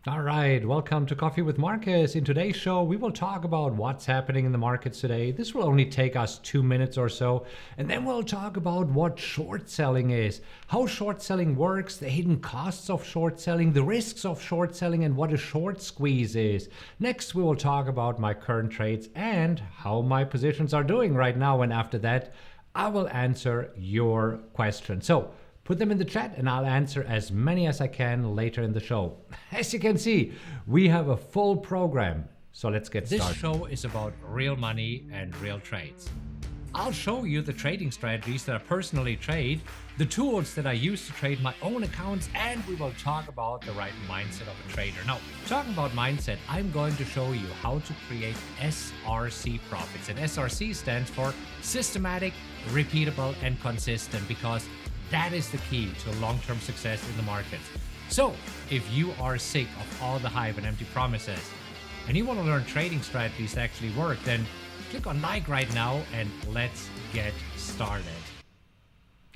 All right, welcome to Coffee with Markus. In today's show, we will talk about what's happening in the markets today. This will only take us 2 minutes or so, and then we'll talk about what short selling is, how short selling works, the hidden costs of short selling, the risks of short selling, and what a short squeeze is. Next, we will talk about my current trades and how my positions are doing right now, and after that, I will answer your questions. So, put them in the chat and I'll answer as many as I can later in the show. As you can see, we have a full program. So let's get started. This show is about real money and real trades. I'll show you the trading strategies that I personally trade, the tools that I use to trade my own accounts, and we will talk about the right mindset of a trader. Now, talking about mindset, I'm going to show you how to create SRC profits. And SRC stands for systematic, repeatable, and consistent, because that is the key to long-term success in the markets. So, if you are sick of all the hype and empty promises, and you want to learn trading strategies that actually work, then click on like right now and let's get started.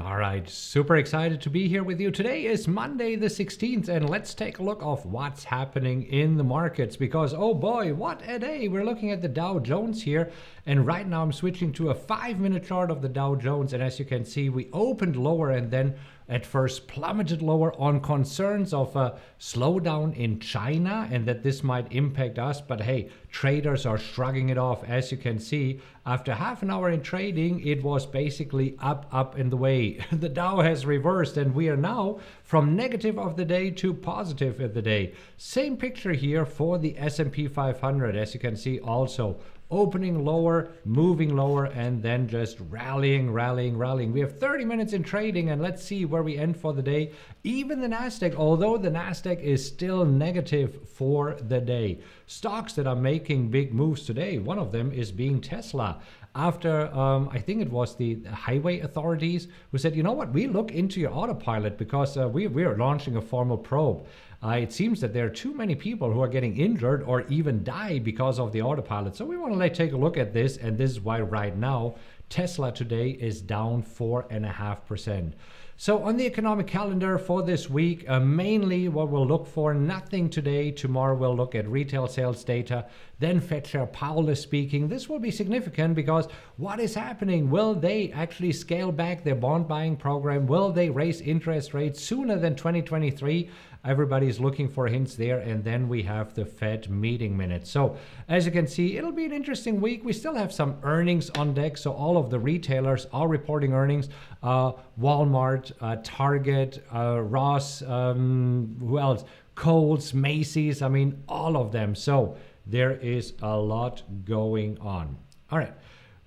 All right, super excited to be here with you. Today is Monday the 16th, and let's take a look of what's happening in the markets, because oh boy, what a day. We're looking at the Dow Jones here, and right now I'm switching to a 5-minute chart of the Dow Jones, and as you can see, we opened lower and then at first plummeted lower on concerns of a slowdown in China and that this might impact us. But hey, traders are shrugging it off. As you can see, after half an hour in trading, it was basically up and the way. The Dow has reversed and we are now from negative of the day to positive of the day. Same picture here for the S&P 500. As you can see, also opening lower, moving lower, and then just rallying. We have 30 minutes in trading, and let's see where we end for the day. Even the Nasdaq, although the Nasdaq is still negative for the day. Stocks that are making big moves today, one of them is being Tesla. After, I think it was the highway authorities who said, you know what, we look into your autopilot because we are launching a formal probe. It seems that there are too many people who are getting injured or even die because of the autopilot. So we want to take a look at this, and this is why right now Tesla today is down 4.5%. So on the economic calendar for this week, mainly what we'll look for, nothing today. Tomorrow we'll look at retail sales data. Then Fed Chair Powell is speaking. This will be significant because what is happening? Will they actually scale back their bond buying program? Will they raise interest rates sooner than 2023? Everybody's looking for hints there. And then we have the Fed meeting minutes. So as you can see, it'll be an interesting week. We still have some earnings on deck. So all of the retailers are reporting earnings. Walmart, Target, Ross, who else? Kohl's, Macy's, I mean, all of them. So there is a lot going on. All right.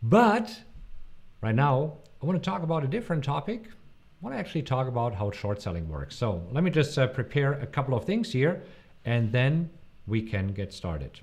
But right now, I want to talk about a different topic. I want to actually talk about how short selling works. So let me just prepare a couple of things here, and then we can get started.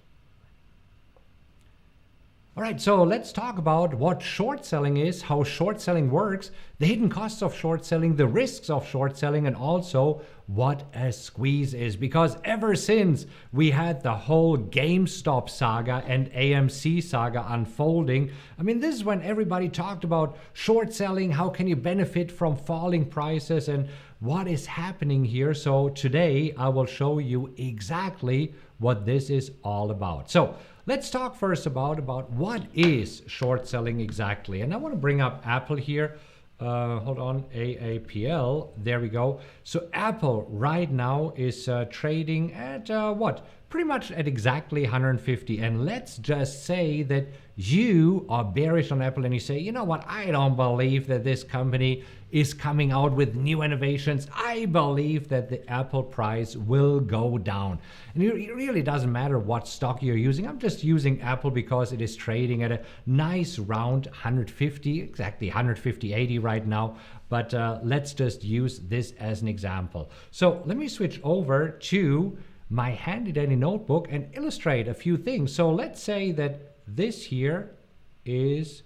All right, so let's talk about what short selling is, how short selling works, the hidden costs of short selling, the risks of short selling, and also what a squeeze is. Because ever since we had the whole GameStop saga and AMC saga unfolding, I mean, this is when everybody talked about short selling, how can you benefit from falling prices, and what is happening here. So today I will show you exactly what this is all about. So let's talk first about what is short selling exactly. And I want to bring up Apple here. Hold on, AAPL. There we go. So Apple right now is trading at what? Pretty much at exactly 150. And let's just say that you are bearish on Apple and you say, you know what? I don't believe that this company is coming out with new innovations. I believe that the Apple price will go down. And it really doesn't matter what stock you're using. I'm just using Apple because it is trading at a nice round 150, exactly 150.80 right now. But let's just use this as an example. So let me switch over to my handy dandy notebook and illustrate a few things. So let's say that this here is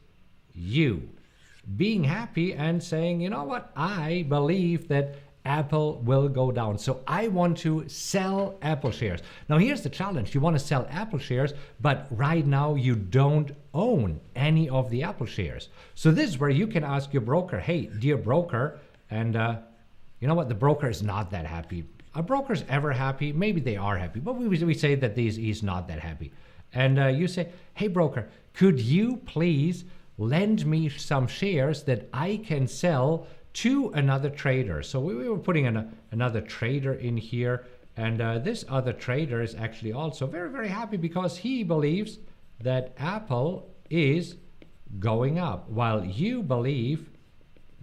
you being happy and saying, you know what, I believe that Apple will go down. So I want to sell Apple shares. Now here's the challenge. You want to sell Apple shares, but right now you don't own any of the Apple shares. So this is where you can ask your broker, hey, dear broker, and you know what, the broker is not that happy. Are brokers ever happy? Maybe they are happy, but we say that he's not that happy. And you say, hey broker, could you please lend me some shares that I can sell to another trader? So we were putting another trader in here, and this other trader is actually also very, very happy because he believes that Apple is going up, while you believe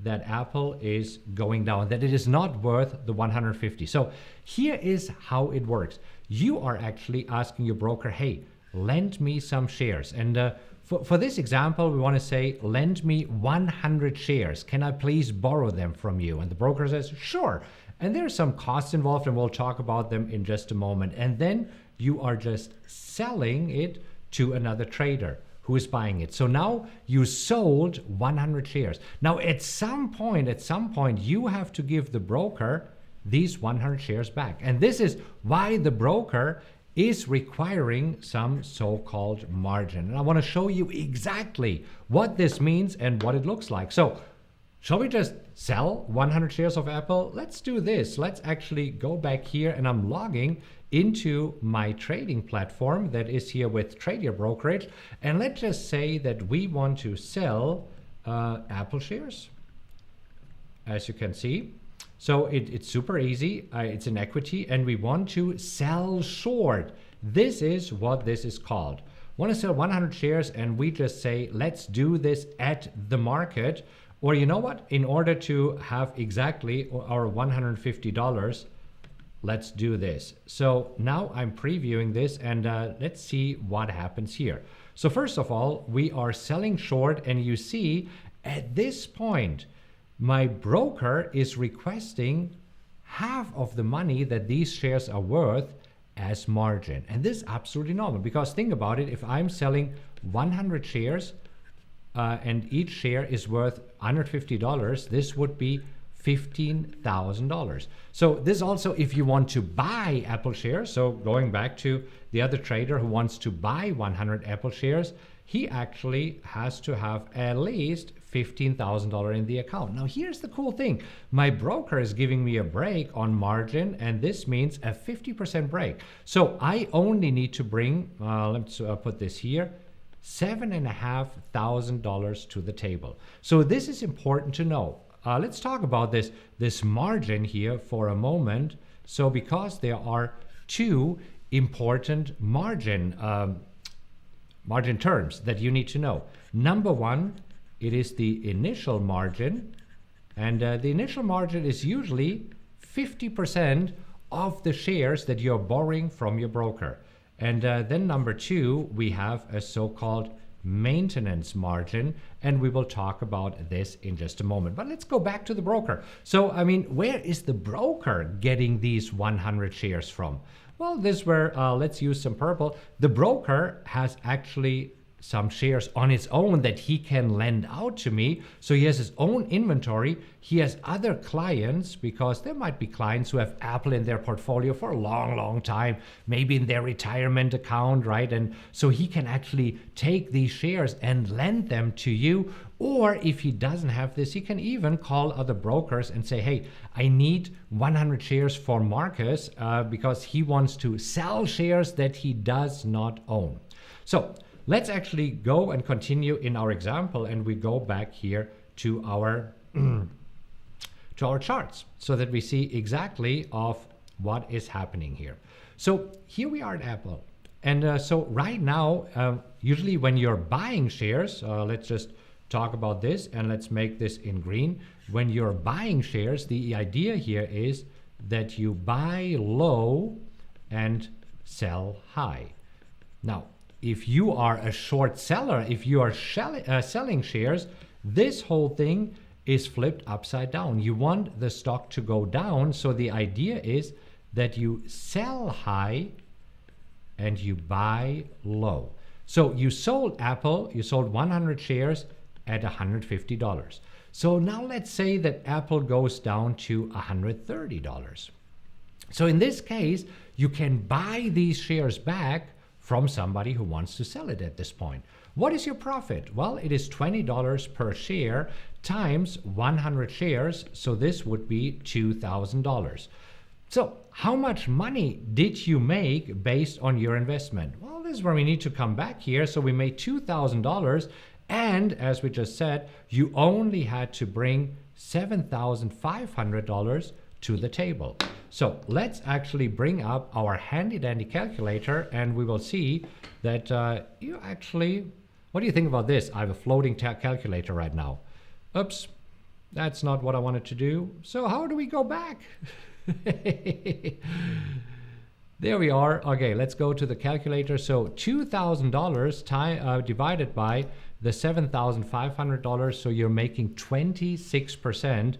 that Apple is going down, that it is not worth the 150. So here is how it works. You are actually asking your broker, hey, lend me some shares. And for this example, we want to say, lend me 100 shares. Can I please borrow them from you? And the broker says, sure. And there's some costs involved, and we'll talk about them in just a moment. And then you are just selling it to another trader who is buying it. So now you sold 100 shares. Now at some point, you have to give the broker these 100 shares back. And this is why the broker is requiring some so-called margin. And I want to show you exactly what this means and what it looks like. So shall we just sell 100 shares of Apple? Let's do this. Let's actually go back here, and I'm logging into my trading platform that is here with Trade Your Brokerage. And let's just say that we want to sell Apple shares, as you can see. So it's super easy. It's an equity, and we want to sell short. This is what this is called. Want to sell 100 shares, and we just say, let's do this at the market. Or you know what? In order to have exactly our $150, let's do this. So now I'm previewing this, and let's see what happens here. So first of all, we are selling short, and you see at this point, my broker is requesting half of the money that these shares are worth as margin. And this is absolutely normal, because think about it. If I'm selling 100 shares and each share is worth $150, this would be $15,000. So this also, if you want to buy Apple shares, so going back to the other trader who wants to buy 100 Apple shares, he actually has to have at least $15,000 in the account. Now here's the cool thing. My broker is giving me a break on margin, and this means a 50% break. So I only need to bring, let's put this here, $7,500 to the table. So this is important to know. Let's talk about this margin here for a moment. So because there are two important margin terms that you need to know. Number one, it is the initial margin, and the initial margin is usually 50% of the shares that you're borrowing from your broker. And then number two, we have a so-called maintenance margin, and we will talk about this in just a moment. But let's go back to the broker. So, I mean, where is the broker getting these 100 shares from? Well, this where, let's use some purple. The broker has actually some shares on its own that he can lend out to me. So he has his own inventory. He has other clients, because there might be clients who have Apple in their portfolio for a long, long time, maybe in their retirement account, right? And so he can actually take these shares and lend them to you. Or if he doesn't have this, he can even call other brokers and say, hey, I need 100 shares for Markus because he wants to sell shares that he does not own. So let's actually go and continue in our example, and we go back here to our to our charts so that we see exactly of what is happening here. So here we are at Apple, and so right now, usually when you're buying shares, let's just talk about this, and let's make this in green. When you're buying shares, the idea here is that you buy low and sell high. Now, if you are a short seller, if you are selling shares, this whole thing is flipped upside down. You want the stock to go down, so the idea is that you sell high and you buy low. So you sold Apple, you sold 100 shares at $150. So now let's say that Apple goes down to $130. So in this case, you can buy these shares back from somebody who wants to sell it at this point. What is your profit? Well, it is $20 per share times 100 shares, so this would be $2,000. So how much money did you make based on your investment? Well, this is where we need to come back here. So we made $2,000, and as we just said, you only had to bring $7,500 to the table. So let's actually bring up our handy dandy calculator, and we will see that you actually, what do you think about this? I have a floating calculator right now. Oops, that's not what I wanted to do. So how do we go back? There we are. Okay, let's go to the calculator. So $2,000 divided by the $7,500. So you're making 26%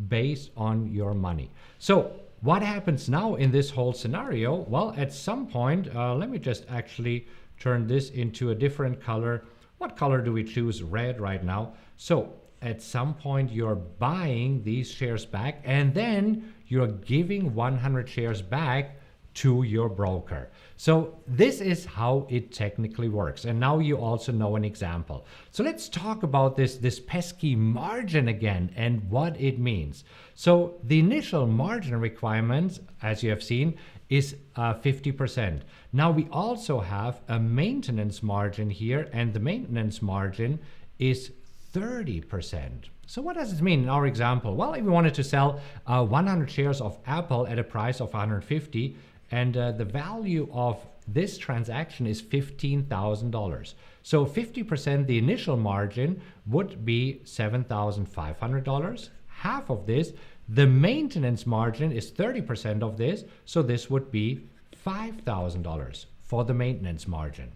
based on your money. So what happens now in this whole scenario? Well, at some point, let me just actually turn this into a different color. What color do we choose? Red right now. So at some point you're buying these shares back, and then you're giving 100 shares back to your broker. So this is how it technically works. And now you also know an example. So let's talk about this pesky margin again and what it means. So the initial margin requirements, as you have seen, is 50%. Now we also have a maintenance margin here, and the maintenance margin is 30%. So what does it mean in our example? Well, if we wanted to sell 100 shares of Apple at a price of 150, and the value of this transaction is $15,000. So 50%, the initial margin would be $7,500. Half of this, the maintenance margin is 30% of this, so this would be $5,000 for the maintenance margin.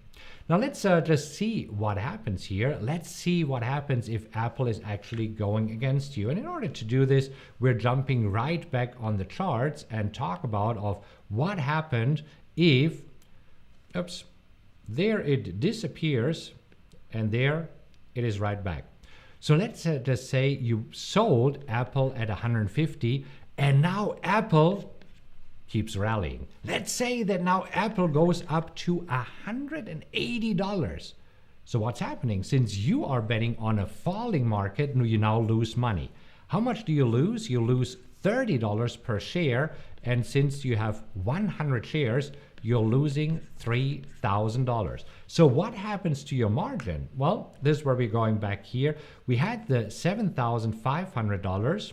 Now let's just see what happens here. Let's see what happens if Apple is actually going against you. And in order to do this, we're jumping right back on the charts and talk about of what happened if, oops, there it disappears, and there it is right back. So let's just say you sold Apple at 150, and now Apple keeps rallying. Let's say that now Apple goes up to $180. So what's happening? Since you are betting on a falling market, you now lose money. How much do you lose? You lose $30 per share, and since you have 100 shares, you're losing $3,000. So what happens to your margin? Well, this is where we're going back here. We had the $7,500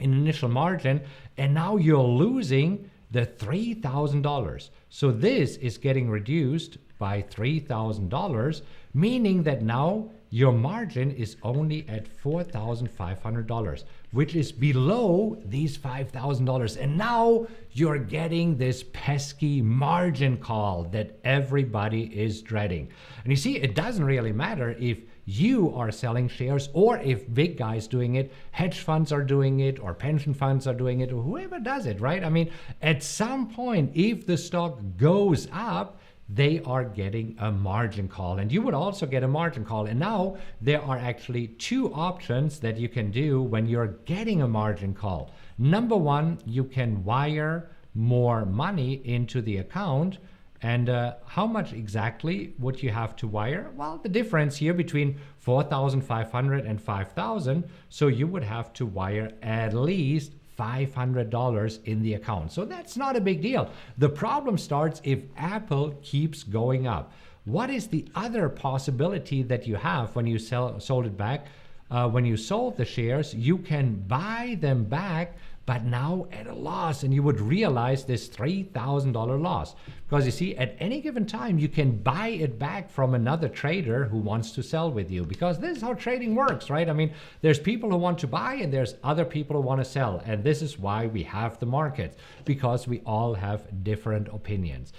in initial margin, and now you're losing the $3,000. So this is getting reduced by $3,000, meaning that now your margin is only at $4,500, which is below these $5,000. And now you're getting this pesky margin call that everybody is dreading. And you see, it doesn't really matter if you are selling shares or if big guys doing it, hedge funds are doing it, or pension funds are doing it, or whoever does it, right? I mean, at some point, if the stock goes up, they are getting a margin call, and you would also get a margin call. And now there are actually two options that you can do when you're getting a margin call. Number one, you can wire more money into the account. And how much exactly would you have to wire? Well, the difference here between 4,500 and 5,000. So you would have to wire at least $500 in the account. So that's not a big deal. The problem starts if Apple keeps going up. What is the other possibility that you have when you sold it back? When you sold the shares, you can buy them back, but now at a loss, and you would realize this $3,000 loss. Because you see, at any given time, you can buy it back from another trader who wants to sell with you, because this is how trading works, right? I mean, there's people who want to buy and there's other people who want to sell. And this is why we have the market, because we all have different opinions.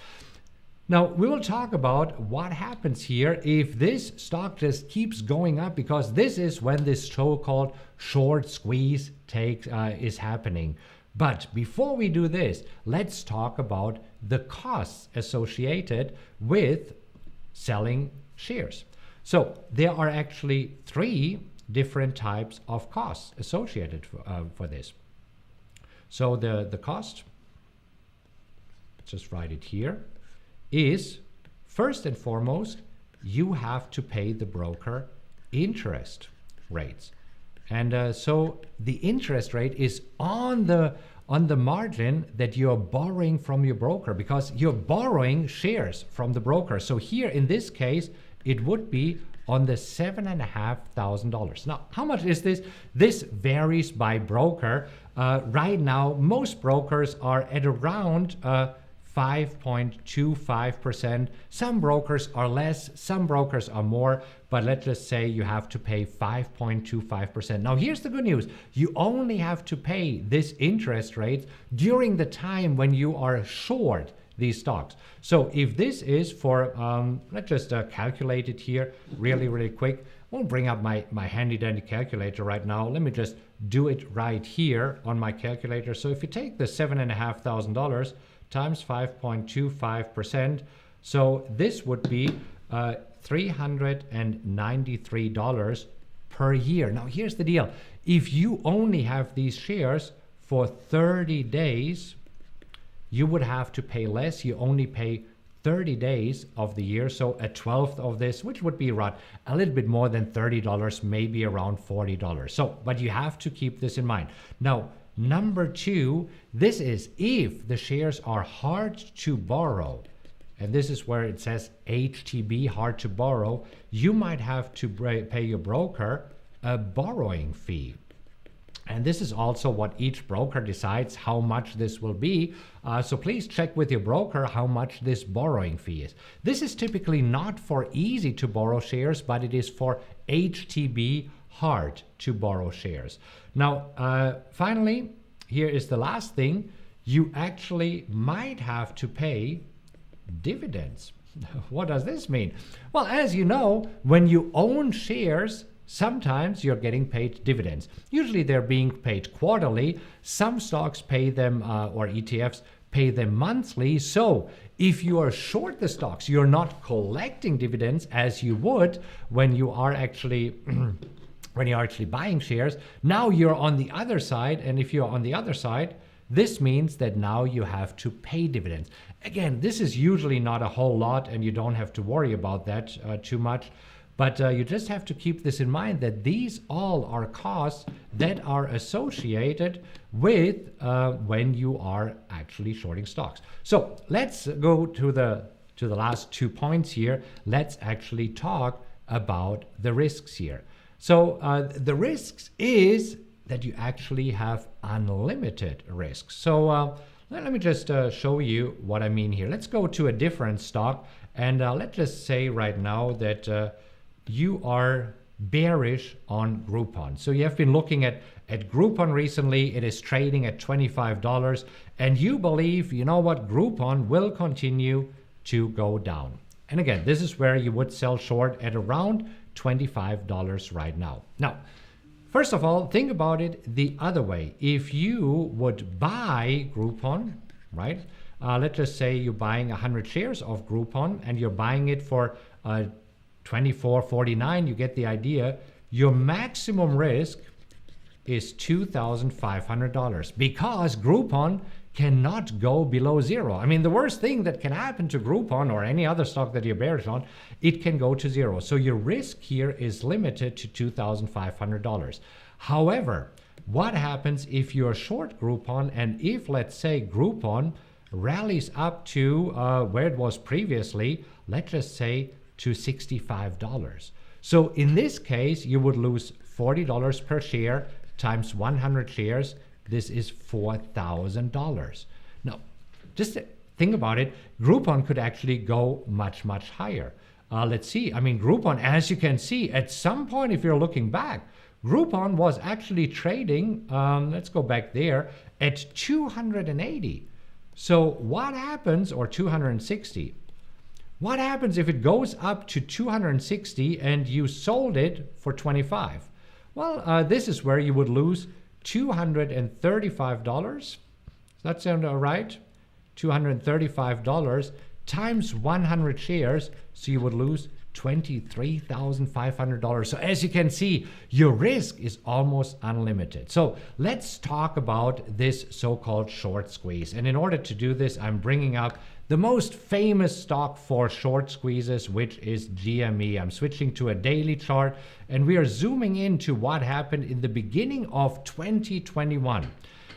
Now, we will talk about what happens here if this stock just keeps going up, because this is when this so-called short squeeze is happening. But before we do this, let's talk about the costs associated with selling shares. So there are actually three different types of costs associated for this. So the cost, let's just write it here, is first and foremost, you have to pay the broker interest rates. And so the interest rate is on the on the margin that you're borrowing from your broker, because you're borrowing shares from the broker. So here in this case, it would be on the $7,500. Now, how much is this? This varies by broker. Right now, most brokers are at around 5.25%. Some brokers are less, some brokers are more, but let's just say you have to pay 5.25%. Now, here's the good news. You only have to pay this interest rate during the time when you are short these stocks. So if this is for, let's just calculate it here really quick. We'll bring up my handy dandy calculator right now. Let me just do it right here on my calculator. So if you take the $7,500 times 5.25%, so this would be $393 per year. Now here's the deal. If you only have these shares for 30 days, you would have to pay less. You only pay 30 days of the year, so a 12th of this, which would be around a little bit more than $30, maybe around $40. So, but you have to keep this in mind. Now, number two, this is if the shares are hard to borrow, and this is where it says HTB, hard to borrow, you might have to pay your broker a borrowing fee. And this is also what each broker decides how much this will be. So please check with your broker how much this borrowing fee is. This is typically not for easy to borrow shares, but it is for HTB, hard to borrow shares. Now, finally, here is the last thing. You actually might have to pay dividends. What does this mean? Well, as you know, when you own shares, sometimes you're getting paid dividends. Usually they're being paid quarterly. Some stocks pay them, or ETFs pay them monthly. So if you are short the stocks, you're not collecting dividends as you would when you are actually when you're actually buying shares. Now you're on the other side, and if you're on the other side, this means that now you have to pay dividends. Again, this is usually not a whole lot, and you don't have to worry about that too much. But you just have to keep this in mind, that these all are costs that are associated with when you are actually shorting stocks. So let's go to the last 2 points here. Let's actually talk about the risks here. So the risks is that you actually have unlimited risks. So let me just show you what I mean here. Let's go to a different stock, and let's just say right now that you are bearish on Groupon. So you have been looking at Groupon recently. It is trading at $25, and you believe, you know what, Groupon will continue to go down. And again, this is where you would sell short at around $25 right now. Now, first of all, think about it the other way. If you would buy Groupon, right? Let's just say you're buying 100 shares of Groupon, and you're buying it for $24.49, you get the idea. Your maximum risk is $2,500 because Groupon cannot go below zero. I mean, the worst thing that can happen to Groupon or any other stock that you're bearish on, it can go to zero. So your risk here is limited to $2,500. However, what happens if you're short Groupon, and if, let's say, Groupon rallies up to where it was previously, let's just say to $65. So in this case, you would lose $40 per share times 100 shares. This is $4,000. Now, just think about it. Groupon could actually go much higher. Let's see. I mean, Groupon, as you can see, at some point, if you're looking back, Groupon was actually trading, let's go back there, at 280. So what happens, or 260? What happens if it goes up to 260 and you sold it for 25? Well, this is where you would lose $235. Does that sound all right? $235 times 100 shares, so you would lose $23,500. So as you can see, your risk is almost unlimited. So let's talk about this so-called short squeeze. And in order to do this, I'm bringing up the most famous stock for short squeezes, which is GME. I'm switching to a daily chart, and we are zooming into what happened in the beginning of 2021.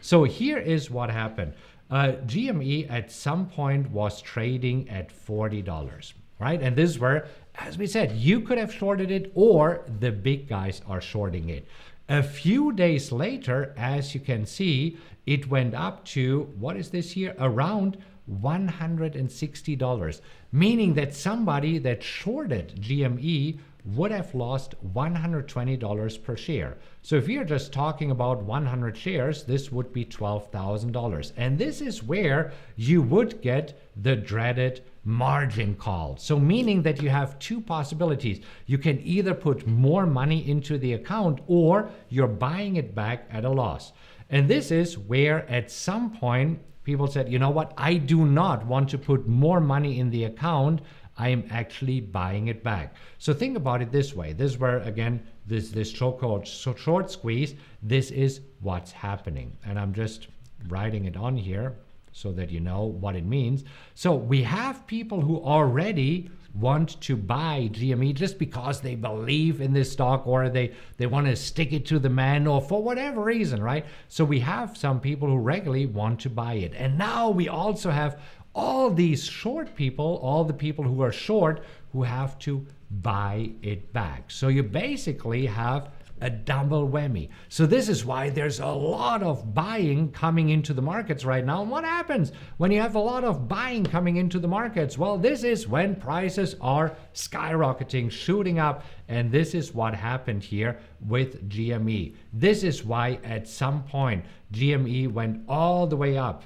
So here is what happened. GME at some point was trading at $40, right? And this is where, as we said, you could have shorted it or the big guys are shorting it. A few days later, as you can see, it went up to, what is this here? Around $160, meaning that somebody that shorted GME would have lost $120 per share. So if you're just talking about 100 shares, this would be $12,000. And this is where you would get the dreaded margin call. So meaning that you have two possibilities. You can either put more money into the account or you're buying it back at a loss. And this is where at some point people said, you know what, I do not want to put more money in the account. I am actually buying it back. So think about it this way. This is where, again, this so-called short squeeze, this is what's happening. And I'm just writing it on here so that you know what it means. So we have people who already want to buy GME just because they believe in this stock or they want to stick it to the man or for whatever reason, right? So we have some people who regularly want to buy it. And now we also have all these short people, all the people who are short, who have to buy it back. So you basically have a double whammy. So this is why there's a lot of buying coming into the markets right now. And what happens when you have a lot of buying coming into the markets? Well, this is when prices are skyrocketing, shooting up. And this is what happened here with GME. This is why at some point GME went all the way up.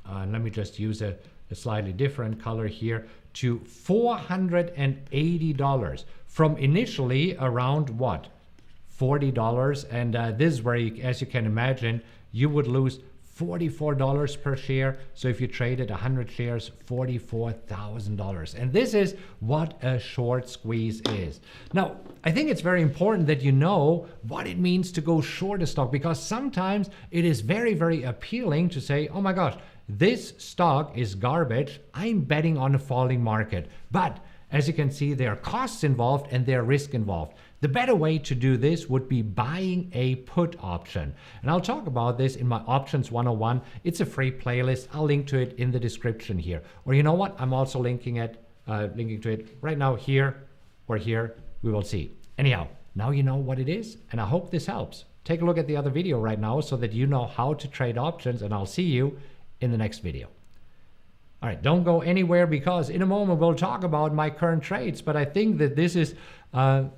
Let me just use a slightly different color here to $480 from initially around what? $40. And this is where, as you can imagine, you would lose $44 per share. So if you traded 100 shares, $44,000. And this is what a short squeeze is. Now, I think it's very important that you know what it means to go short a stock, because sometimes it is very, very appealing to say, oh my gosh, this stock is garbage. I'm betting on a falling market. But as you can see, there are costs involved and there are risk involved. The better way to do this would be buying a put option. And I'll talk about this in my Options 101. It's a free playlist. I'll link to it in the description here. Or you know what? I'm also linking to it right now here or here. We will see. Anyhow, now you know what it is. And I hope this helps. Take a look at the other video right now so that you know how to trade options. And I'll see you in the next video. All right, don't go anywhere, because in a moment we'll talk about my current trades, but I think that this is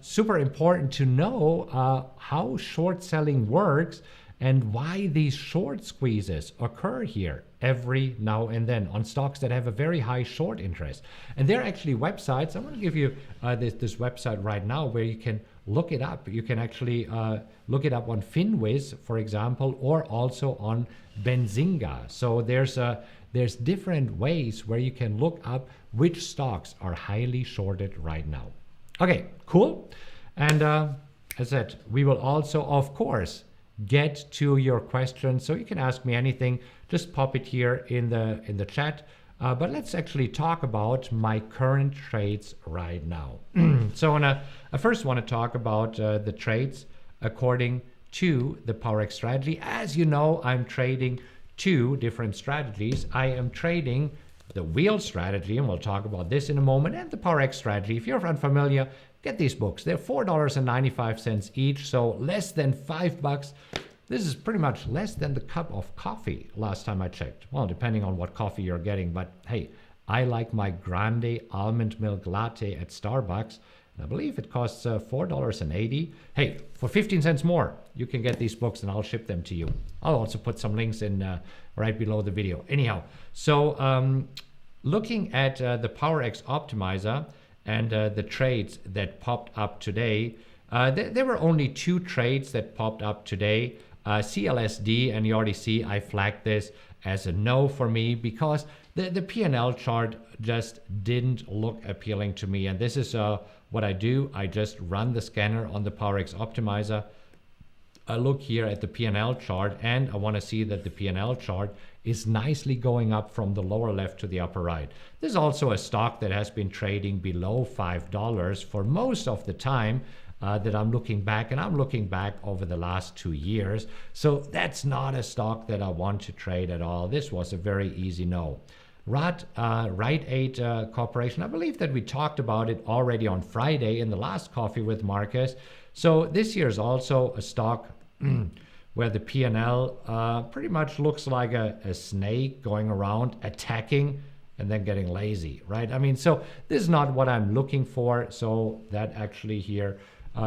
super important to know how short selling works and why these short squeezes occur here every now and then on stocks that have a very high short interest. And there are actually websites. I'm going to give you this website right now where you can look it up. You can actually look it up on Finwiz, for example, or also on Benzinga. So there's different ways where you can look up which stocks are highly shorted right now. Okay, cool. And as I said, we will also, of course, get to your questions. So you can ask me anything. Just pop it here in the chat. But let's actually talk about my current trades right now. So I first want to talk about the trades according to the PowerX strategy. As you know, I'm trading two different strategies. I am trading the wheel strategy, and we'll talk about this in a moment, and the PowerX strategy. If you're unfamiliar, get these books. They're $4.95 each, so less than $5. This is pretty much less than the cup of coffee last time I checked. Well, depending on what coffee you're getting, but hey, I like my grande almond milk latte at Starbucks. I believe it costs $4.80. Hey, for 15 cents more, you can get these books and I'll ship them to you. I'll also put some links in right below the video. Anyhow, so looking at the PowerX Optimizer and the trades that popped up today, there were only two trades that popped up today. CLSD, and you already see I flagged this as a no for me because the P&L chart just didn't look appealing to me. And this is what I do. I just run the scanner on the PowerX Optimizer. I look here at the P&L chart, and I want to see that the P&L chart is nicely going up from the lower left to the upper right. This is also a stock that has been trading below $5 for most of the time. that I'm looking back, and I'm looking back over the last 2 years. So that's not a stock that I want to trade at all. This was a very easy no. Rite Aid Corporation, I believe that we talked about it already on Friday in the last Coffee with Markus. So this year is also a stock where the P&L pretty much looks like a snake going around attacking and then getting lazy, right? I mean, so this is not what I'm looking for. So that actually here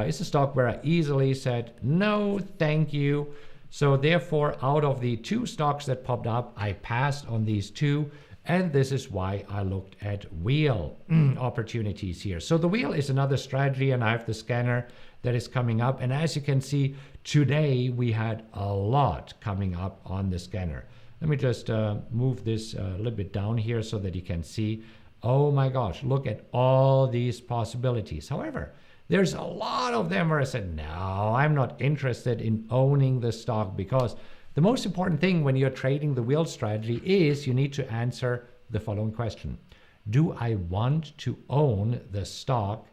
is a stock where I easily said, no, thank you. So therefore, out of the 2 stocks that popped up, I passed on these 2. And this is why I looked at wheel opportunities here. So the wheel is another strategy, and I have the scanner that is coming up. And as you can see, today we had a lot coming up on the scanner. Let me just move this a little bit down here so that you can see. Oh my gosh, look at all these possibilities. However, there's a lot of them where I said, no, I'm not interested in owning the stock, because the most important thing when you're trading the wheel strategy is you need to answer the following question. Do I want to own the stock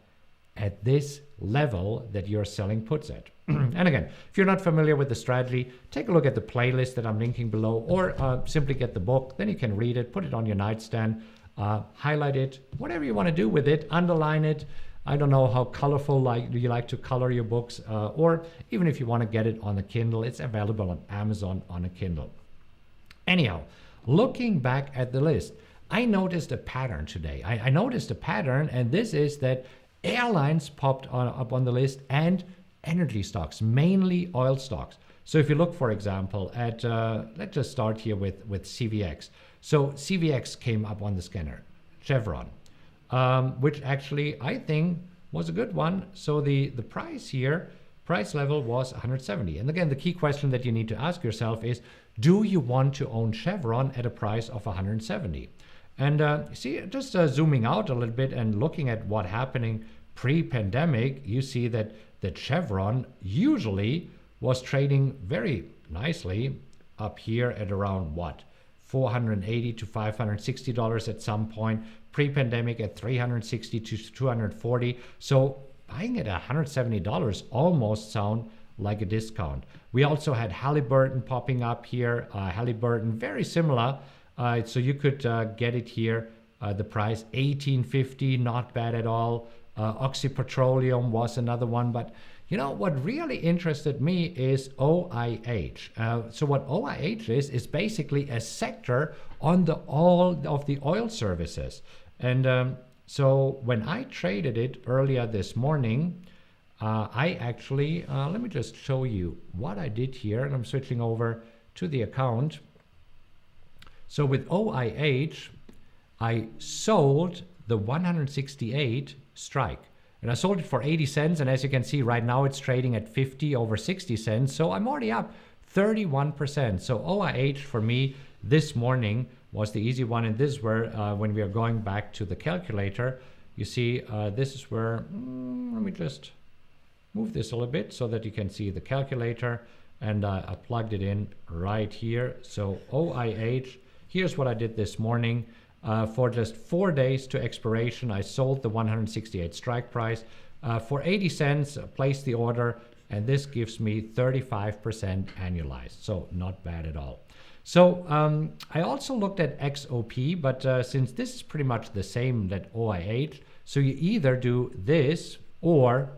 at this level that you're selling puts at? And again, if you're not familiar with the strategy, take a look at the playlist that I'm linking below, or simply get the book. Then you can read it, put it on your nightstand, highlight it, whatever you want to do with it, underline it. I don't know how colorful you like to color your books, or even if you want to get it on a Kindle, it's available on Amazon on a Kindle. Anyhow, looking back at the list, I noticed a pattern today. I noticed a pattern, and this is that airlines popped up on the list and energy stocks, mainly oil stocks. So if you look, for example, at, let's just start here with CVX. So CVX came up on the scanner, Chevron. Which actually I think was a good one. So the price here, price level was 170. And again, the key question that you need to ask yourself is, do you want to own Chevron at a price of 170? And see, just zooming out a little bit and looking at what happening pre-pandemic, you see that the Chevron usually was trading very nicely up here at around what? $480 to $560 at some point, pre-pandemic at $360 to $240. So buying at $170 almost sound like a discount. We also had Halliburton popping up here. Halliburton, very similar. So you could get it here. The price $18.50, not bad at all. Oxy Petroleum was another one, but you know what really interested me is OIH. So what OIH is basically a sector on all of the oil services. And so when I traded it earlier this morning, I actually, let me just show you what I did here. And I'm switching over to the account. So with OIH, I sold the 168 strike. And I sold it for 80 cents. And as you can see right now, it's trading at 50 over 60 cents. So I'm already up 31%. So OIH for me this morning was the easy one. And this is where, when we are going back to the calculator, you see, this is where, let me just move this a little bit so that you can see the calculator. And I plugged it in right here. So OIH, here's what I did this morning. For just 4 days to expiration, I sold the 168 strike price. For 80 cents, placed the order, and this gives me 35% annualized. So not bad at all. So I also looked at XOP, but since this is pretty much the same that OIH, so you either do this or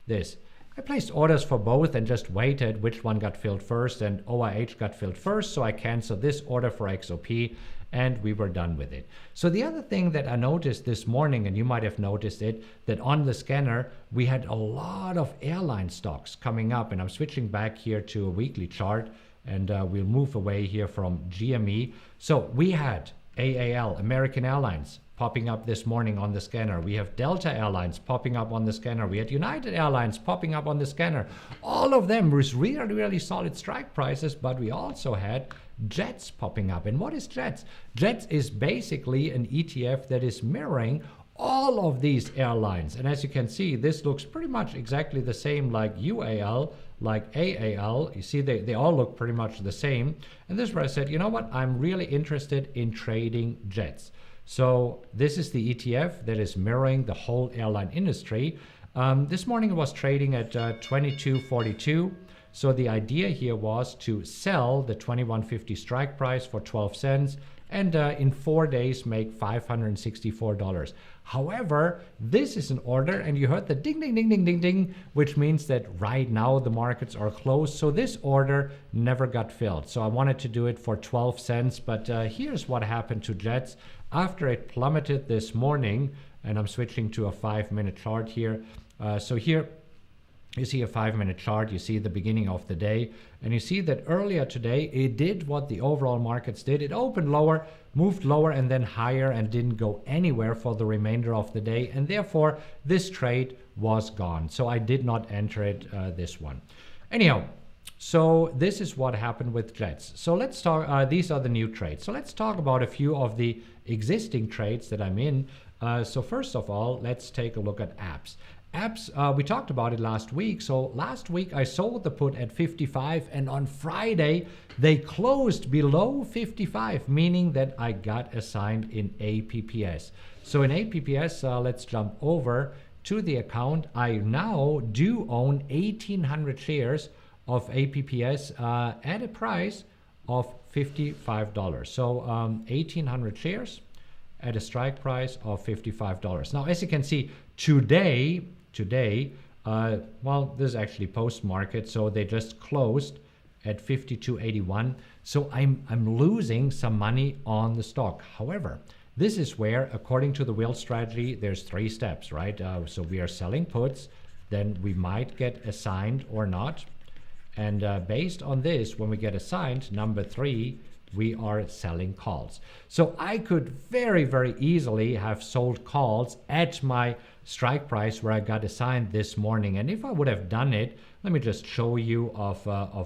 this. I placed orders for both and just waited which one got filled first, and OIH got filled first, so I canceled this order for XOP. And we were done with it. So the other thing that I noticed this morning, and you might have noticed it, that on the scanner, we had a lot of airline stocks coming up. And I'm switching back here to a weekly chart, and we'll move away here from GME. So we had AAL, American Airlines, popping up this morning on the scanner. We have Delta Airlines popping up on the scanner. We had United Airlines popping up on the scanner. All of them was really, really solid strike prices, but we also had Jets popping up. And what is Jets? Jets is basically an ETF that is mirroring all of these airlines. And as you can see, this looks pretty much exactly the same like UAL, like AAL. You see, they all look pretty much the same. And this is where I said, you know what? I'm really interested in trading Jets. So this is the ETF that is mirroring the whole airline industry. This morning it was trading at 22.42. So the idea here was to sell the 21.50 strike price for 12 cents and in 4 days make $564. However, this is an order, and you heard the ding, ding, ding, ding, ding, ding, which means that right now the markets are closed. So this order never got filled. So I wanted to do it for 12 cents, but here's what happened to Jets after it plummeted this morning. And I'm switching to a 5-minute chart here. So here you see a 5-minute chart, you see the beginning of the day, and you see that earlier today it did what the overall markets did. It opened lower, moved lower, and then higher, and didn't go anywhere for the remainder of the day, and therefore this trade was gone. So I did not enter it, this one. Anyhow, so this is what happened with Jets. So let's talk, these are the new trades. So let's talk about a few of the existing trades that I'm in. So first of all, let's take a look at apps. Apps, we talked about it last week. So last week I sold the put at 55, and on Friday they closed below 55, meaning that I got assigned in APPS. So in APPS, let's jump over to the account. I now do own 1,800 shares of APPS at a price of $55. So 1,800 shares at a strike price of $55. Now, as you can see, today, well, this is actually post-market, so they just closed at 52.81. So I'm losing some money on the stock. However, this is where, according to the wheel strategy, there's 3 steps, right? So we are selling puts, then we might get assigned or not. And based on this, when we get assigned, number 3, we are selling calls. So I could very, very easily have sold calls at my strike price where I got assigned this morning. And if I would have done it, let me just show you of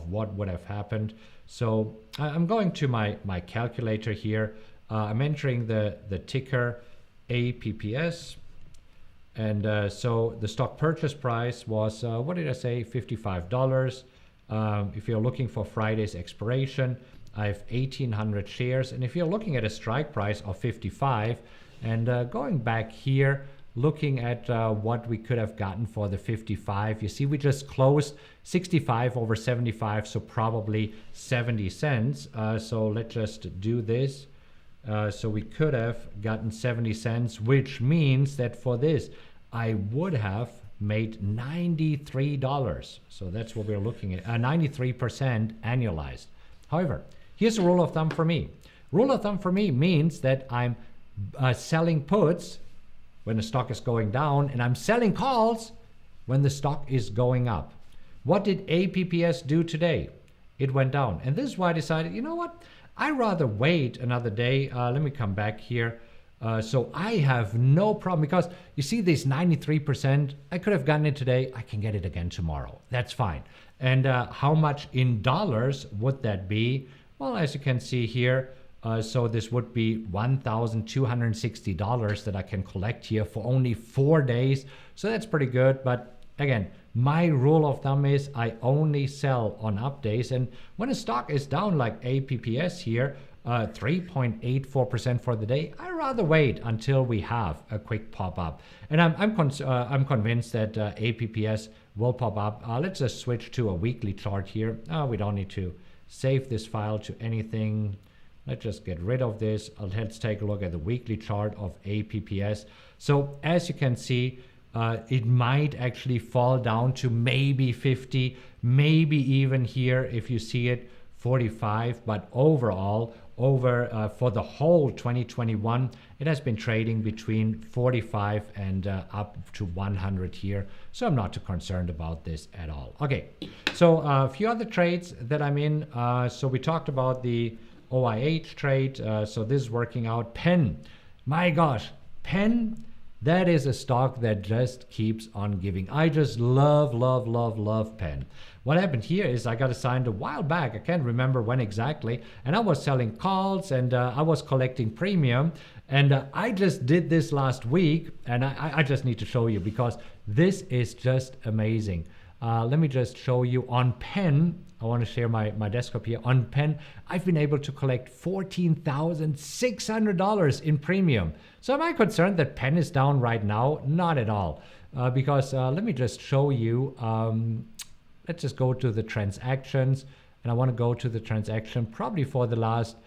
what would have happened. So I'm going to my calculator here. I'm entering the ticker APPS. And so the stock purchase price was, what did I say, $55. If you're looking for Friday's expiration, I have 1,800 shares. And if you're looking at a strike price of 55 and going back here, looking at what we could have gotten for the 55, you see we just closed 65 over 75, so probably 70 cents. So let's just do this. So we could have gotten 70 cents, which means that for this, I would have made $93. So that's what we're looking at, 93% annualized. However, here's a rule of thumb for me. Rule of thumb for me means that I'm selling puts when the stock is going down, and I'm selling calls when the stock is going up. What did APPS do today? It went down. And this is why I decided, you know what? I'd rather wait another day. Let me come back here. So I have no problem, because you see this 93%, I could have gotten it today. I can get it again tomorrow. That's fine. And how much in dollars would that be? Well, as you can see here, so this would be $1,260 that I can collect here for only 4 days. So that's pretty good. But again, my rule of thumb is I only sell on up days. And when a stock is down like APPS here, 3.84% for the day, I'd rather wait until we have a quick pop up. And I'm convinced that APPS will pop up. Let's just switch to a weekly chart here. We don't need to save this file to anything. Let's just get rid of this. Let's take a look at the weekly chart of APPS. So as you can see, it might actually fall down to maybe 50, maybe even here, if you see it, 45. But overall, for the whole 2021, it has been trading between 45 and up to 100 here. So I'm not too concerned about this at all. Okay, so a few other trades that I'm in. So we talked about the OIH trade. So this is working out. Penn, my gosh, Penn, that is a stock that just keeps on giving. I just love, love, love, love Penn. What happened here is I got assigned a while back. I can't remember when exactly. And I was selling calls and I was collecting premium. And I just did this last week. And I just need to show you because this is just amazing. let me just show you on pen. I want to share my desktop here. On pen, I've been able to collect $14,600 in premium. So am I concerned that pen is down right now? Not at all. Because let me just show you. Let's just go to the transactions. And I want to go to the transaction probably for the last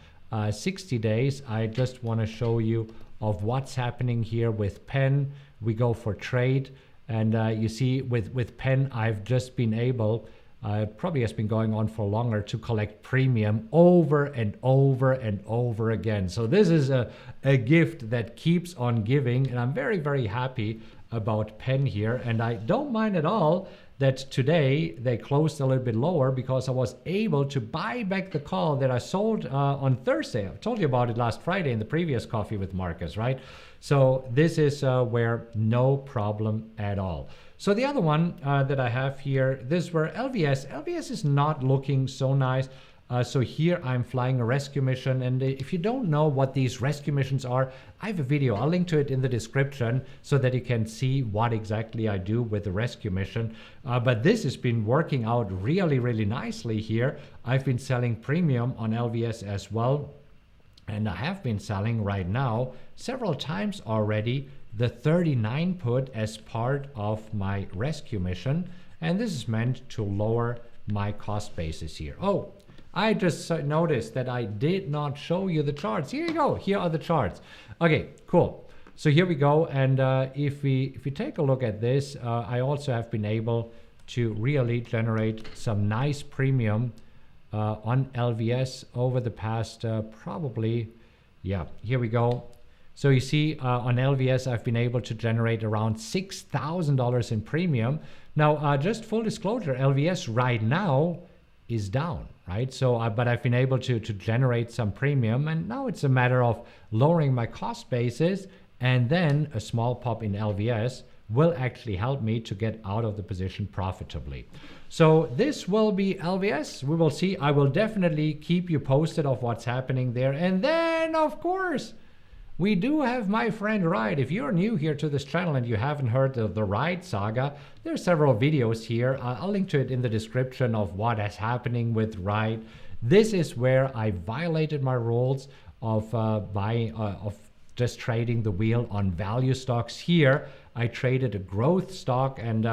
60 days. I just want to show you of what's happening here with pen. We go for trade. And you see with pen, I've just been able, probably has been going on for longer, to collect premium over and over and over again. So this is a gift that keeps on giving, and I'm very, very happy about pen here. And I don't mind at all that today they closed a little bit lower because I was able to buy back the call that I sold on Thursday. I told you about it last Friday in the previous Coffee with Markus, right? So this is where no problem at all. So the other one that I have here, this were LVS. LVS is not looking so nice. So here I'm flying a rescue mission. And if you don't know what these rescue missions are, I have a video. I'll link to it in the description so that you can see what exactly I do with the rescue mission. But this has been working out really, really nicely here. I've been selling premium on LVS as well. And I have been selling right now several times already the 39 put as part of my rescue mission. And this is meant to lower my cost basis here. Oh, I just noticed that I did not show you the charts. Here you go. Here are the charts. Okay, cool. So here we go. And if we take a look at this, I also have been able to really generate some nice premium on LVS over the past probably, yeah, here we go. So you see on LVS, I've been able to generate around $6,000 in premium. Now, just full disclosure, LVS right now is down, right? So, but I've been able to generate some premium, and now it's a matter of lowering my cost basis, and then a small pop in LVS will actually help me to get out of the position profitably. So this will be LVS. We will see. I will definitely keep you posted of what's happening there. And then, of course, we do have my friend Ride. If you're new here to this channel and you haven't heard of the Ride saga, there are several videos here. I'll link to it in the description of what is happening with Ride. This is where I violated my rules of just trading the wheel on value stocks. Here, I traded a growth stock, and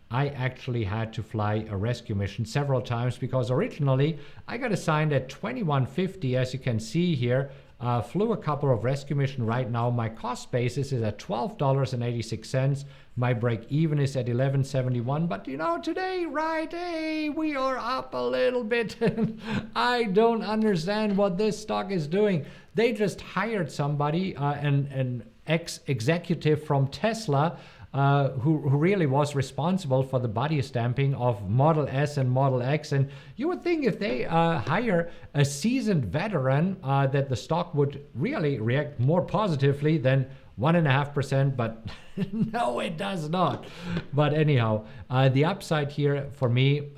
I actually had to fly a rescue mission several times because originally I got assigned at 2150, as you can see here. Flew a couple of rescue missions. Right now my cost basis is at $12.86. My break even is at $11.71. But you know, today, right, hey, we are up a little bit. I don't understand what this stock is doing. They just hired somebody, an ex-executive from Tesla, who really was responsible for the body stamping of Model S and Model X. And you would think if they hire a seasoned veteran that the stock would really react more positively than 1.5%, but no, it does not. But anyhow, the upside here for me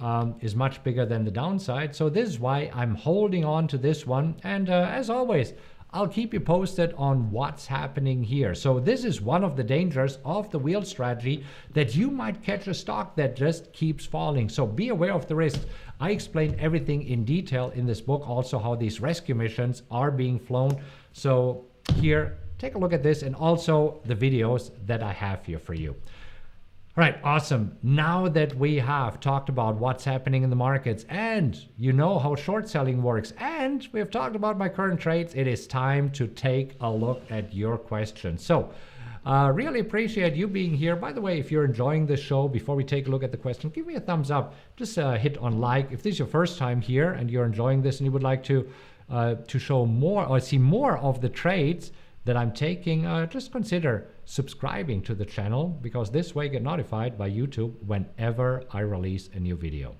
is much bigger than the downside. So this is why I'm holding on to this one. And as always, I'll keep you posted on what's happening here. So this is one of the dangers of the wheel strategy, that you might catch a stock that just keeps falling. So be aware of the risks. I explain everything in detail in this book, also how these rescue missions are being flown. So here, take a look at this and also the videos that I have here for you. All right, awesome. Now that we have talked about what's happening in the markets and you know how short selling works and we have talked about my current trades, it is time to take a look at your questions. So really appreciate you being here. By the way, if you're enjoying this show, before we take a look at the question, give me a thumbs up. Just hit on like. If this is your first time here and you're enjoying this and you would like to show more or see more of the trades that I'm taking, just consider subscribing to the channel, because this way you get notified by YouTube whenever I release a new video.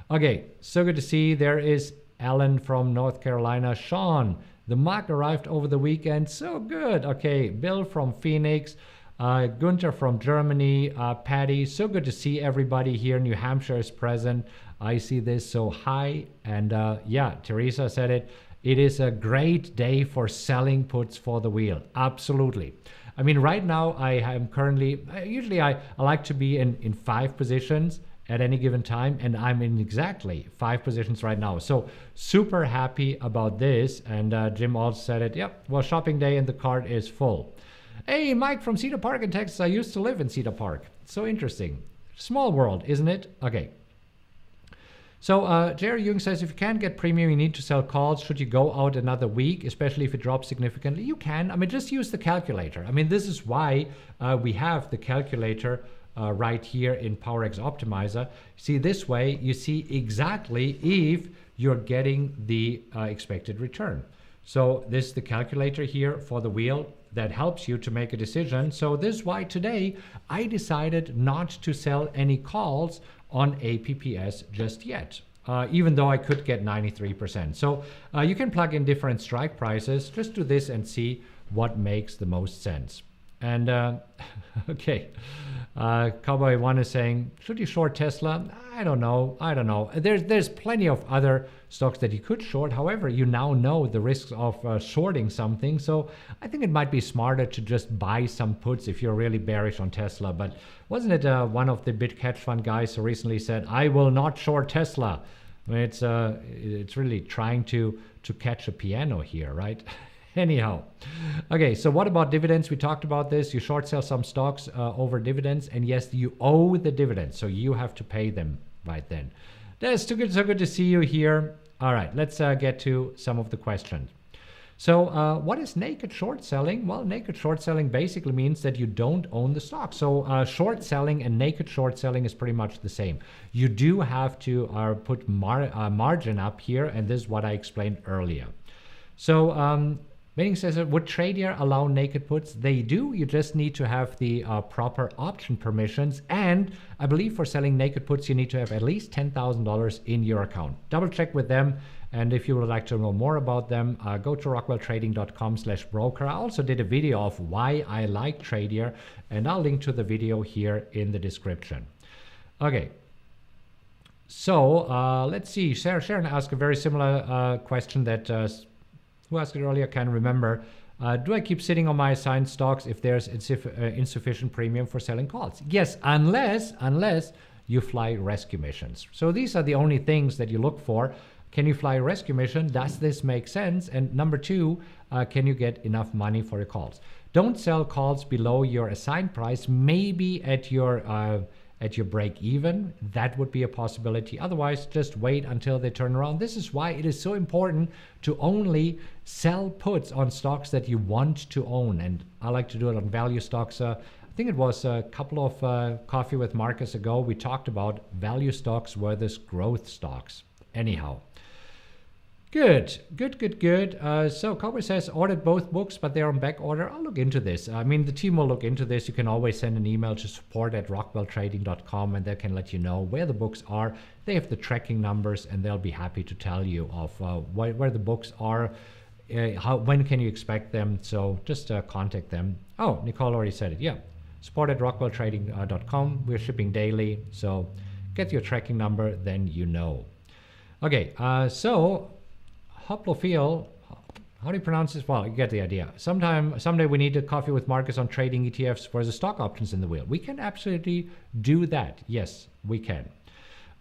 Okay, so good to see. There is Alan from North Carolina. Sean, the mug arrived over the weekend. So good. Okay, Bill from Phoenix. Gunther from Germany. Patty, so good to see everybody here. New Hampshire is present. I see this, so hi. And yeah, Teresa said it. It is a great day for selling puts for the wheel. Absolutely. I mean, right now I am currently, usually I like to be in 5 positions at any given time, and I'm in exactly 5 positions right now. So super happy about this. And Jim also said it. Yep, well, shopping day and the cart is full. Hey, Mike from Cedar Park in Texas. I used to live in Cedar Park. So interesting. Small world, isn't it? Okay. So Jerry Jung says, if you can't get premium, you need to sell calls. Should you go out another week, especially if it drops significantly? You can. I mean, just use the calculator. I mean, this is why we have the calculator right here in PowerX Optimizer. See, this way you see exactly if you're getting the expected return. So this is the calculator here for the wheel that helps you to make a decision. So this is why today I decided not to sell any calls on APPS just yet, even though I could get 93%. So you can plug in different strike prices. Just do this and see what makes the most sense. And okay, Cowboy One is saying, should you short Tesla? I don't know. There's plenty of other stocks that you could short. However, you now know the risks of shorting something. So I think it might be smarter to just buy some puts if you're really bearish on Tesla. But wasn't it one of the big hedge fund guys who recently said, I will not short Tesla? I mean, it's really trying to catch a piano here, right? Anyhow, okay, so what about dividends? We talked about this. You short sell some stocks over dividends, and yes, you owe the dividends, so you have to pay them right then. That's so good to see you here. All right, let's get to some of the questions. So what is naked short selling? Well, naked short selling basically means that you don't own the stock. So short selling and naked short selling is pretty much the same. You do have to put margin up here, and this is what I explained earlier. So Meaning says, would Tradier allow naked puts? They do. You just need to have the proper option permissions. And I believe for selling naked puts, you need to have at least $10,000 in your account. Double check with them. And if you would like to know more about them, go to rockwelltrading.com/broker. I also did a video of why I like Tradier, and I'll link to the video here in the description. Okay. So let's see. Sharon asked a very similar question that who asked it earlier, can't remember. Do I keep sitting on my assigned stocks if there's insufficient premium for selling calls? Yes, unless you fly rescue missions. So these are the only things that you look for. Can you fly a rescue mission? Does this make sense? And number two, can you get enough money for your calls? Don't sell calls below your assigned price, maybe at your break even. That would be a possibility. Otherwise, just wait until they turn around. This is why it is so important to only sell puts on stocks that you want to own. And I like to do it on value stocks. I think it was a couple of Coffee with Markus ago. We talked about value stocks versus growth stocks. Anyhow. Good. So Cowboy says, ordered both books, but they're on back order. I'll look into this. I mean, the team will look into this. You can always send an email to support@rockwelltrading.com, and they can let you know where the books are. They have the tracking numbers, and they'll be happy to tell you of where the books are, when can you expect them. So just contact them. Oh, Nicole already said it. Yeah, support@rockwelltrading.com. We're shipping daily, so get your tracking number, then you know. Okay, so Hoplofiel, how do you pronounce this? Well, you get the idea. Someday we need a coffee with Markus on trading ETFs versus stock options in the wheel. We can absolutely do that. Yes, we can.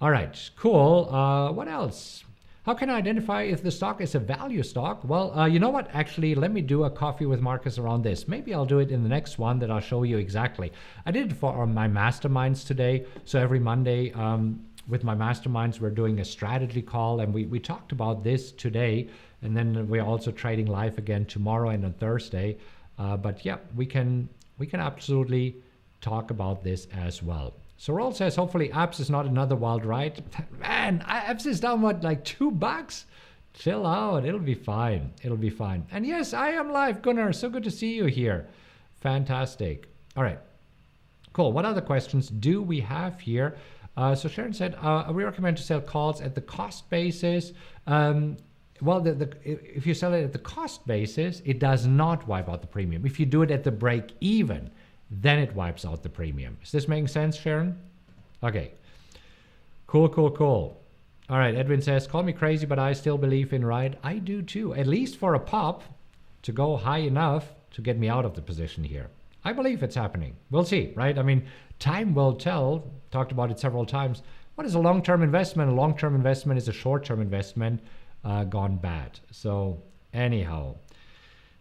All right, cool. What else? How can I identify if the stock is a value stock? Well, you know what? Actually, let me do a coffee with Markus around this. Maybe I'll do it in the next one that I'll show you exactly. I did it for my masterminds today. So every Monday, with my masterminds, we're doing a strategy call, and we talked about this today, and then we're also trading live again tomorrow and on Thursday. But yeah, we can absolutely talk about this as well. So Roll says, hopefully apps is not another wild ride. Man, apps is down what, like $2? Chill out, it'll be fine. And yes, I am live, Gunnar. So good to see you here. Fantastic. All right, cool. What other questions do we have here? So Sharon said, we recommend to sell calls at the cost basis. Well, if you sell it at the cost basis, it does not wipe out the premium. If you do it at the break even, then it wipes out the premium. Is this making sense, Sharon? Okay. Cool. All right, Edwin says, call me crazy, but I still believe in ride. I do too, at least for a pop to go high enough to get me out of the position here. I believe it's happening. We'll see, right? I mean, time will tell. Talked about it several times. What is a long-term investment? A long-term investment is a short-term investment gone bad. So anyhow,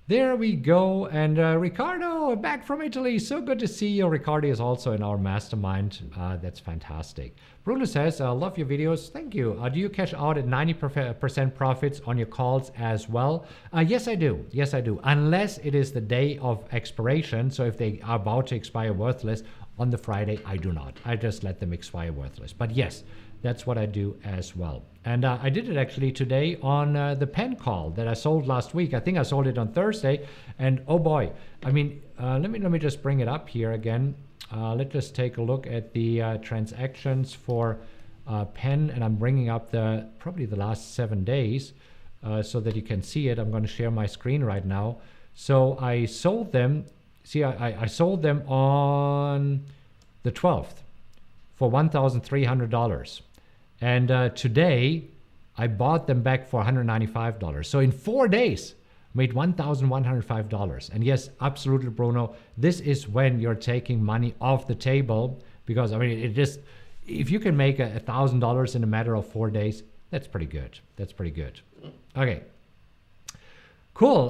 there we go. And Ricardo, back from Italy. So good to see you. Ricardo is also in our mastermind. That's fantastic. Bruno says, I love your videos. Thank you. Do you cash out at 90% profits on your calls as well? Yes, I do. Yes, I do. Unless it is the day of expiration. So if they are about to expire worthless on the Friday, I do not. I just let them expire worthless. But yes, that's what I do as well. And I did it actually today on the pen call that I sold last week. I think I sold it on Thursday. And oh boy, I mean, let me just bring it up here again. Let's just take a look at the transactions for pen. And I'm bringing up probably the last 7 days so that you can see it. I'm going to share my screen right now. So I sold them. See, I sold them on the 12th for $1,300. And today, I bought them back for $195. So in 4 days, made $1,105. And yes, absolutely, Bruno, this is when you're taking money off the table. Because, I mean, it just, if you can make $1,000 in a matter of 4 days, that's pretty good. That's pretty good. Okay. Cool.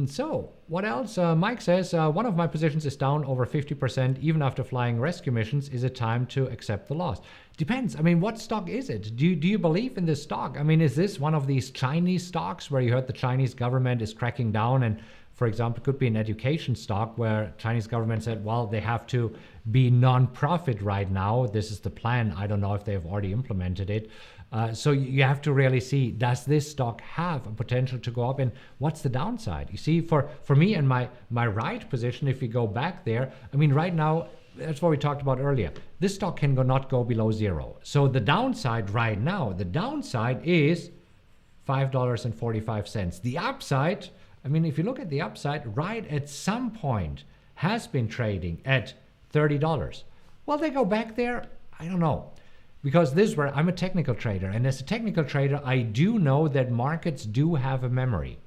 So what else? Mike says, one of my positions is down over 50% even after flying rescue missions. Is it time to accept the loss? Depends. I mean, what stock is it? Do you believe in this stock? I mean, is this one of these Chinese stocks where you heard the Chinese government is cracking down? And for example, it could be an education stock where Chinese government said, well, they have to be non-profit right now. This is the plan. I don't know if they've already implemented it. So you have to really see, does this stock have a potential to go up, and what's the downside? You see, for me and my right position, if we go back there, I mean, right now, that's what we talked about earlier. This stock can not go below zero. So the downside right now, the downside is $5.45. The upside, I mean, if you look at the upside, right at some point has been trading at $30. Will they go back there? I don't know. Because this is where I'm a technical trader. And as a technical trader, I do know that markets do have a memory.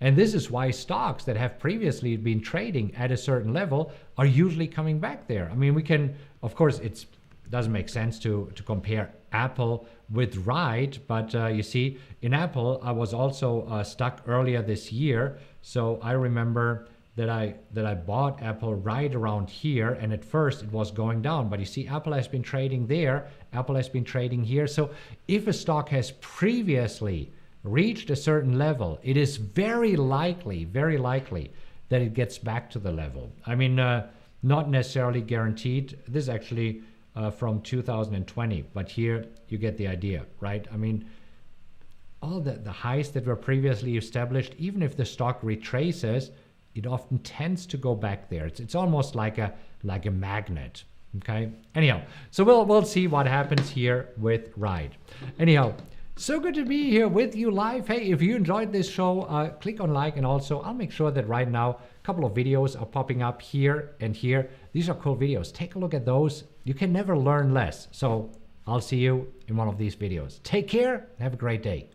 And this is why stocks that have previously been trading at a certain level are usually coming back there. I mean, we can, of course, it doesn't make sense to compare Apple with Ride, but you see, in Apple, I was also stuck earlier this year. So I remember that I bought Apple right around here, and at first it was going down. But you see, Apple has been trading there, Apple has been trading here. So if a stock has previously reached a certain level, it is very likely that it gets back to the level. I mean, not necessarily guaranteed. This is actually from 2020, but here you get the idea, right? I mean, all the highs that were previously established, even if the stock retraces, it often tends to go back there. It's almost like a magnet. Okay. Anyhow, so we'll see what happens here with Ride. Anyhow, so good to be here with you live. Hey, if you enjoyed this show, click on like, and also I'll make sure that right now a couple of videos are popping up here and here. These are cool videos. Take a look at those. You can never learn less. So I'll see you in one of these videos. Take care and have a great day.